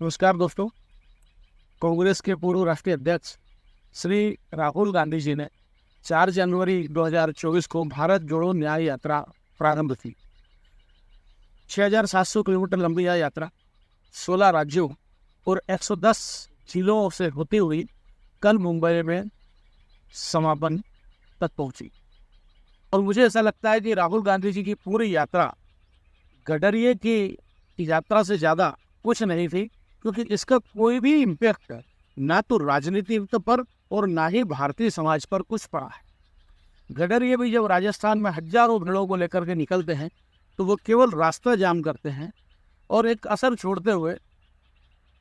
नमस्कार दोस्तों। कांग्रेस के पूर्व राष्ट्रीय अध्यक्ष श्री राहुल गांधी जी ने 4 जनवरी 2024 को भारत जोड़ो न्याय यात्रा प्रारंभ की। 6,700 किलोमीटर लंबी यह यात्रा 16 राज्यों और 110 जिलों से होती हुई कल मुंबई में समापन तक पहुंची। और मुझे ऐसा लगता है कि राहुल गांधी जी की पूरी यात्रा गडरिये की यात्रा से ज़्यादा कुछ नहीं थी, क्योंकि इसका कोई भी इम्पैक्ट ना तो राजनीति पर और ना ही भारतीय समाज पर कुछ पड़ा है। गडरिये भी जब राजस्थान में हजारों भेड़ों को लेकर के निकलते हैं तो वो केवल रास्ता जाम करते हैं और एक असर छोड़ते हुए,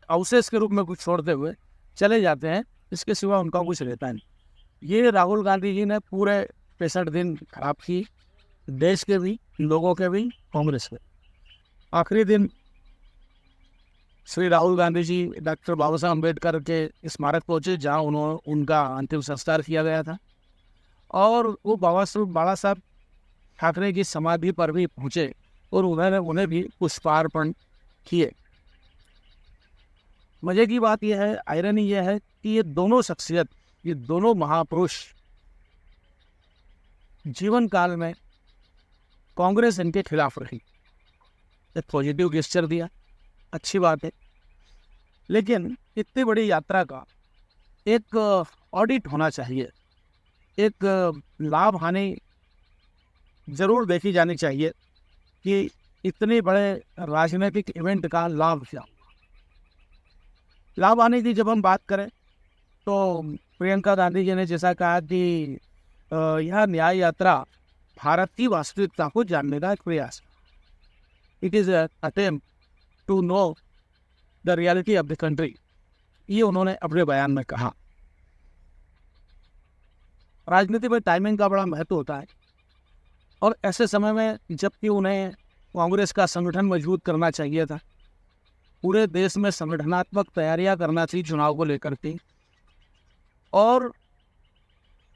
अवशेष के रूप में कुछ छोड़ते हुए चले जाते हैं। इसके सिवा उनका कुछ रहता नहीं। ये राहुल गांधी जी ने पूरे 65 दिन खराब की, देश के भी, लोगों के भी, कांग्रेस के। आखिरी दिन श्री राहुल गांधी जी डॉक्टर बाबा साहब अम्बेडकर के स्मारक पहुंचे, जहां उनका अंतिम संस्कार किया गया था। और वो बाबा साहब ठाकरे की समाधि पर भी पहुंचे और उन्हें भी पुष्पार्पण किए। मजे की बात यह है, आयरनी यह है कि ये दोनों शख्सियत, ये दोनों महापुरुष जीवन काल में कांग्रेस इनके खिलाफ रही। एक पॉजिटिव गेस्चर दिया, अच्छी बात है, लेकिन इतनी बड़ी यात्रा का एक ऑडिट होना चाहिए। एक लाभ हानि जरूर देखी जानी चाहिए कि इतने बड़े राजनीतिक इवेंट का लाभ क्या। लाभ हानि की जब हम बात करें तो प्रियंका गांधी जी ने जैसा कहा कि यह न्याय यात्रा भारत की वास्तविकता को जानने का एक प्रयास। It is attempt to know the reality of the country, ये उन्होंने अपने बयान में कहा। राजनीति में टाइमिंग का बड़ा महत्व होता है और ऐसे समय में जबकि उन्हें कांग्रेस का संगठन मजबूत करना चाहिए था, पूरे देश में संगठनात्मक तैयारियां करना चाहिए चुनाव को लेकर के, और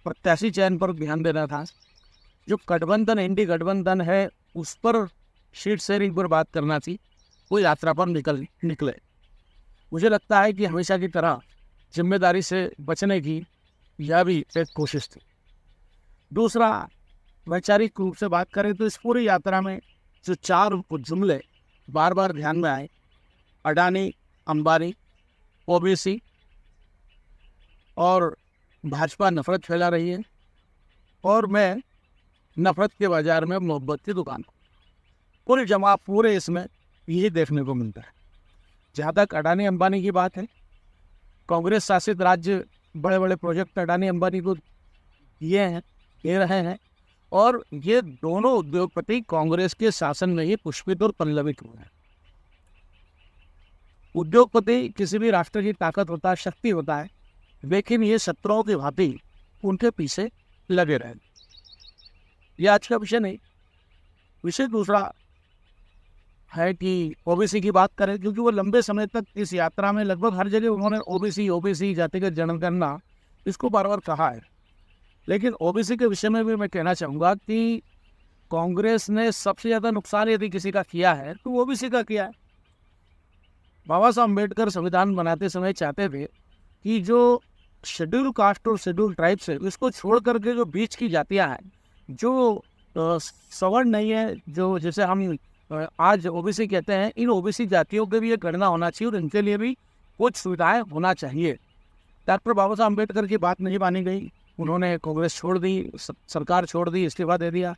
प्रत्याशी चयन पर ध्यान देना था। जो गठबंधन, इंडी गठबंधन है, उस पर सीट शेयरिंग पर बात करना थी। वो यात्रा पर निकले। मुझे लगता है कि हमेशा की तरह जिम्मेदारी से बचने की यह भी एक कोशिश थी। दूसरा, वैचारिक रूप से बात करें तो इस पूरी यात्रा में जो 4 जुमले बार बार ध्यान में आए, अडानी, अंबानी, ओबीसी और भाजपा नफरत फैला रही है, और मैं नफरत के बाजार में मोहब्बत की दुकान। पूरी जमा पूरे इसमें यही देखने को मिलता है। जहाँ तक अडानी अंबानी की बात है, कांग्रेस शासित राज्य बड़े बड़े प्रोजेक्ट अडानी अंबानी को दे रहे हैं, और ये दोनों उद्योगपति कांग्रेस के शासन में ही पुष्पित और पल्लवित हुए हैं। उद्योगपति किसी भी राष्ट्र की ताकत होता है, शक्ति होता है, लेकिन ये शत्रुओं की भांति उनके पीछे लगे रहे। यह आज का विषय नहीं। विषय दूसरा है कि ओबीसी की बात करें, क्योंकि वो लंबे समय तक इस यात्रा में लगभग हर जगह उन्होंने ओबीसी जातिगत जनगणना इसको बार बार कहा है। लेकिन ओबीसी के विषय में भी मैं कहना चाहूँगा कि कांग्रेस ने सबसे ज़्यादा नुकसान यदि किसी का किया है तो ओबीसी का किया है। बाबा साहब अम्बेडकर संविधान बनाते समय चाहते थे कि जो शेड्यूल कास्ट और शेड्यूल ट्राइब्स है, इसको छोड़ करके जो बीच की जातियाँ हैं, जो सवर्ण नहीं है, जो जैसे हम आज ओबीसी कहते हैं, इन ओबीसी जातियों के भी एक गणना होना चाहिए और इनके लिए भी कुछ सुविधाएं होना चाहिए। डॉक्टर बाबा साहब अम्बेडकर की बात नहीं मानी गई, उन्होंने कांग्रेस छोड़ दी, सरकार छोड़ दी, इस्तीफा दे दिया।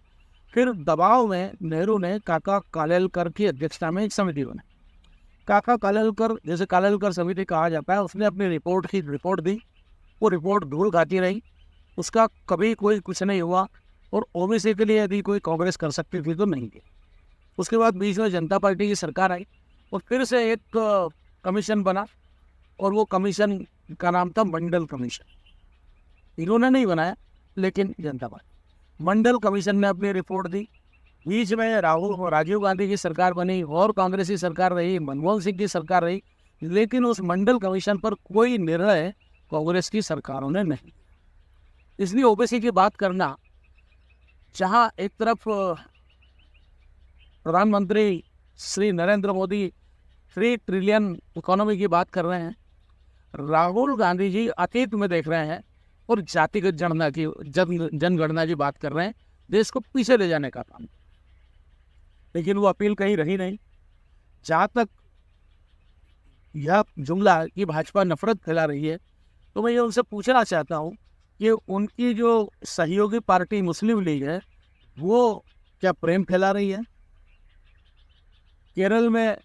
फिर दबाव में नेहरू ने काका कालेलकर की अध्यक्षता में एक समिति बनाई। काका कालेलकर, जैसे कालेलकर समिति कहा जाता है, उसने अपनी रिपोर्ट दी। वो रिपोर्ट धूल खाती रही, उसका कभी कोई कुछ नहीं हुआ, और ओबीसी के लिए यदि कोई कांग्रेस कर सकती थी तो नहीं की। उसके बाद बीच में जनता पार्टी की सरकार आई और फिर से एक कमीशन बना, और वो कमीशन का नाम था मंडल कमीशन। इन्होंने नहीं बनाया, लेकिन जनता पार्टी, मंडल कमीशन ने अपनी रिपोर्ट दी। बीच में राजीव गांधी की सरकार बनी और कांग्रेसी सरकार रही, मनमोहन सिंह की सरकार रही, लेकिन उस मंडल कमीशन पर कोई निर्णय कांग्रेस की सरकारों ने नहीं। इसलिए ओबीसी की बात करना, जहाँ एक तरफ प्रधानमंत्री श्री नरेंद्र मोदी 3 ट्रिलियन इकोनॉमी की बात कर रहे हैं। राहुल गांधी जी अतीत में देख रहे हैं और जातिगत जनगणना की बात कर रहे हैं, देश को पीछे ले जाने का काम। लेकिन वो अपील कहीं रही नहीं। जहाँ तक यह जुमला कि भाजपा नफरत फैला रही है, तो मैं ये उनसे पूछना चाहता हूँ कि उनकी जो सहयोगी पार्टी मुस्लिम लीग है, वो क्या प्रेम फैला रही है? केरल में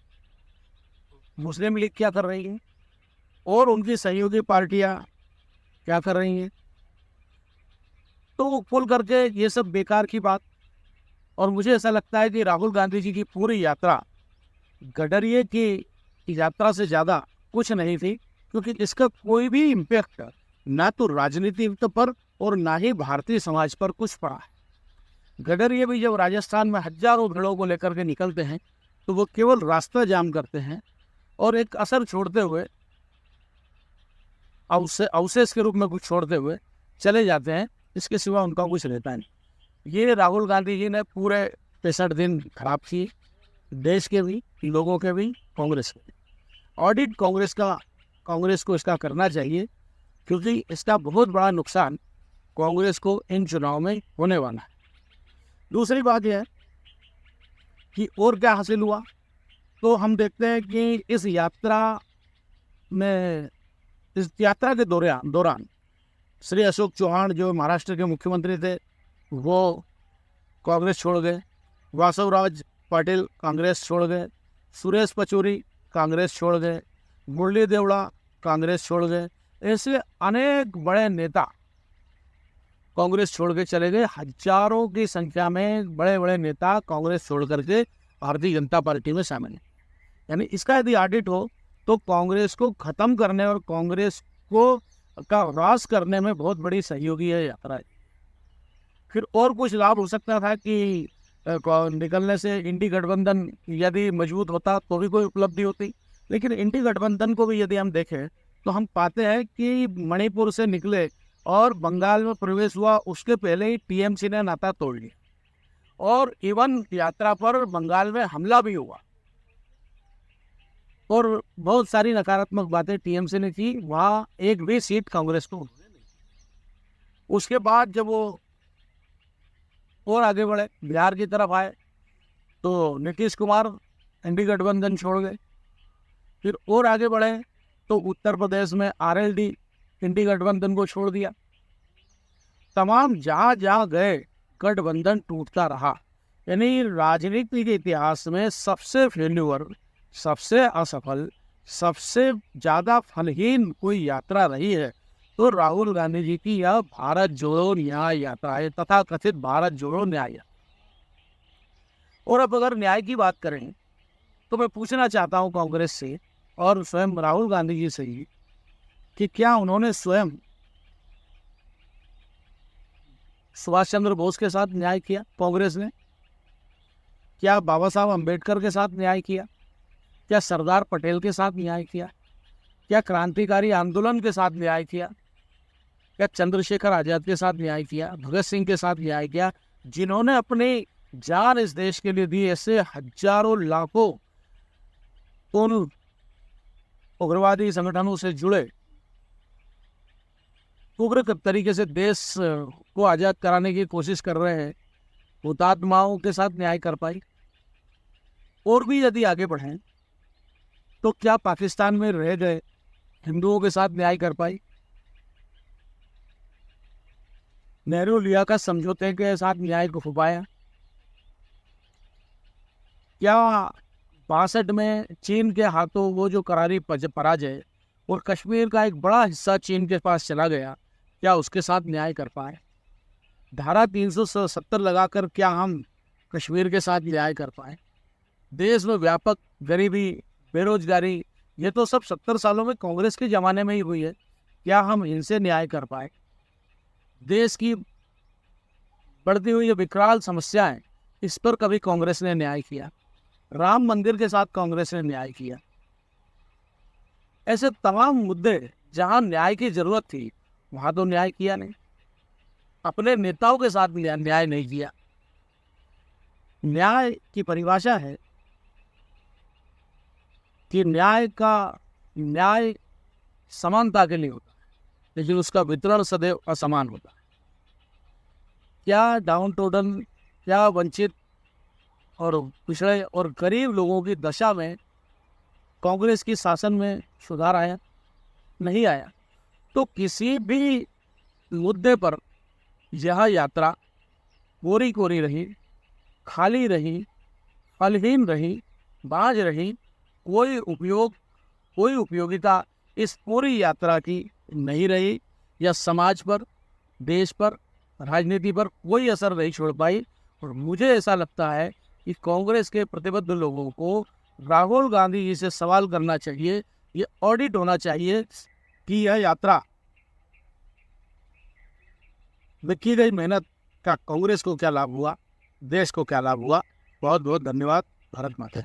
मुस्लिम लीग क्या कर रही है और उनकी सहयोगी पार्टियां क्या कर रही हैं? तो खुल करके ये सब बेकार की बात। और मुझे ऐसा लगता है कि राहुल गांधी जी की पूरी यात्रा गडरिये की यात्रा से ज़्यादा कुछ नहीं थी, क्योंकि इसका कोई भी इम्पैक्ट ना तो राजनीति पर और ना ही भारतीय समाज पर कुछ पड़ा है। गडरिये भी जब राजस्थान में हजारों भेड़ों को लेकर के निकलते हैं तो वो केवल रास्ता जाम करते हैं और एक असर छोड़ते हुए, अवशेष के रूप में कुछ छोड़ते हुए चले जाते हैं। इसके सिवा उनका कुछ रहता नहीं। ये राहुल गांधी जी ने पूरे 65 दिन खराब किए, देश के भी, लोगों के भी, कांग्रेस के भी। ऑडिट कांग्रेस को इसका करना चाहिए, क्योंकि इसका बहुत बड़ा नुकसान कांग्रेस को इन चुनाव में होने वाला है। दूसरी बात यह है कि और क्या हासिल हुआ, तो हम देखते हैं कि इस यात्रा के दौरान श्री अशोक चौहान जो महाराष्ट्र के मुख्यमंत्री थे, वो कांग्रेस छोड़ गए। वासवराज पाटिल कांग्रेस छोड़ गए। सुरेश पचौरी कांग्रेस छोड़ गए। मुरली देवड़ा कांग्रेस छोड़ गए। ऐसे अनेक बड़े नेता कांग्रेस छोड़ के चले गए। हजारों की संख्या में बड़े बड़े नेता कांग्रेस छोड़ करके भारतीय जनता पार्टी में शामिल हैं। यानी इसका यदि ऑडिट हो तो कांग्रेस को खत्म करने और कांग्रेस को का ह्रास करने में बहुत बड़ी सहयोगी है यात्रा है। फिर और कुछ लाभ हो सकता था कि निकलने से इंडी गठबंधन यदि मजबूत होता तो भी कोई उपलब्धि होती। लेकिन इंडी गठबंधन को भी यदि हम देखें तो हम पाते हैं कि मणिपुर से निकले और बंगाल में प्रवेश हुआ, उसके पहले ही टीएमसी ने नाता तोड़ लिया और इवन यात्रा पर बंगाल में हमला भी हुआ और बहुत सारी नकारात्मक बातें टीएमसी ने की। वहाँ एक भी सीट कांग्रेस को। उसके बाद जब वो और आगे बढ़े, बिहार की तरफ आए, तो नीतीश कुमार इंडी गठबंधन छोड़ गए। फिर और आगे बढ़े तो उत्तर प्रदेश में आरएलडी इंडी गठबंधन को छोड़ दिया। तमाम जहाँ जहाँ गए गठबंधन टूटता रहा। यानी राजनीति के इतिहास में सबसे फेल्यूर, सबसे असफल, सबसे ज़्यादा फलहीन कोई यात्रा रही है तो राहुल गांधी जी की यह भारत जोड़ो न्याय यात्रा है, तथा कथित भारत जोड़ो न्याय यात्रा। और अब अगर न्याय की बात करें तो मैं पूछना चाहता हूं कांग्रेस से और स्वयं राहुल गांधी जी से ही कि क्या उन्होंने स्वयं सुभाष चंद्र बोस के साथ न्याय किया? कांग्रेस ने क्या बाबा साहब अम्बेडकर के साथ न्याय किया? क्या सरदार पटेल के साथ न्याय किया? क्या क्रांतिकारी आंदोलन के साथ न्याय किया? क्या चंद्रशेखर आजाद के साथ न्याय किया? भगत सिंह के साथ न्याय किया, जिन्होंने अपनी जान इस देश के लिए दी? ऐसे हजारों लाखों उन उग्रवादी संगठनों से जुड़े उग्र तरीके से देश को आजाद कराने की कोशिश कर रहे हैं, हुतात्माओं के साथ न्याय कर पाई? और भी यदि आगे बढ़ें तो क्या पाकिस्तान में रह गए हिंदुओं के साथ न्याय कर पाई? नेहरू लिया का समझौते के साथ न्याय को हो पाया? क्या 62 में चीन के हाथों वो जो करारी पराजय और कश्मीर का एक बड़ा हिस्सा चीन के पास चला गया, क्या उसके साथ न्याय कर पाए? धारा 370 लगाकर क्या हम कश्मीर के साथ न्याय कर पाए? देश में व्यापक गरीबी, बेरोजगारी, ये तो सब 70 सालों में कांग्रेस के ज़माने में ही हुई है। क्या हम इनसे न्याय कर पाए? देश की बढ़ती हुई ये विकराल समस्याएं, इस पर कभी कांग्रेस ने न्याय किया? राम मंदिर के साथ कांग्रेस ने न्याय किया? ऐसे तमाम मुद्दे जहां न्याय की जरूरत थी वहां तो न्याय किया नहीं। अपने नेताओं के साथ न्याय नहीं किया। न्याय की परिभाषा है कि न्याय समानता के लिए होता है, लेकिन उसका वितरण सदैव असमान होता है। क्या डाउन टोडन, क्या वंचित और पिछड़े और गरीब लोगों की दशा में कांग्रेस की शासन में सुधार आया? नहीं आया। तो किसी भी मुद्दे पर यह यात्रा कोरी कोरी रही, खाली रही, फलहीन रही, बाज रही। कोई उपयोगिता इस पूरी यात्रा की नहीं रही। यह समाज पर, देश पर, राजनीति पर कोई असर नहीं छोड़ पाई। और मुझे ऐसा लगता है कि कांग्रेस के प्रतिबद्ध लोगों को राहुल गांधी जी से सवाल करना चाहिए, ये ऑडिट होना चाहिए कि यह यात्रा में की गई मेहनत का कांग्रेस को क्या लाभ हुआ, देश को क्या लाभ हुआ। बहुत बहुत धन्यवाद। भारत माता।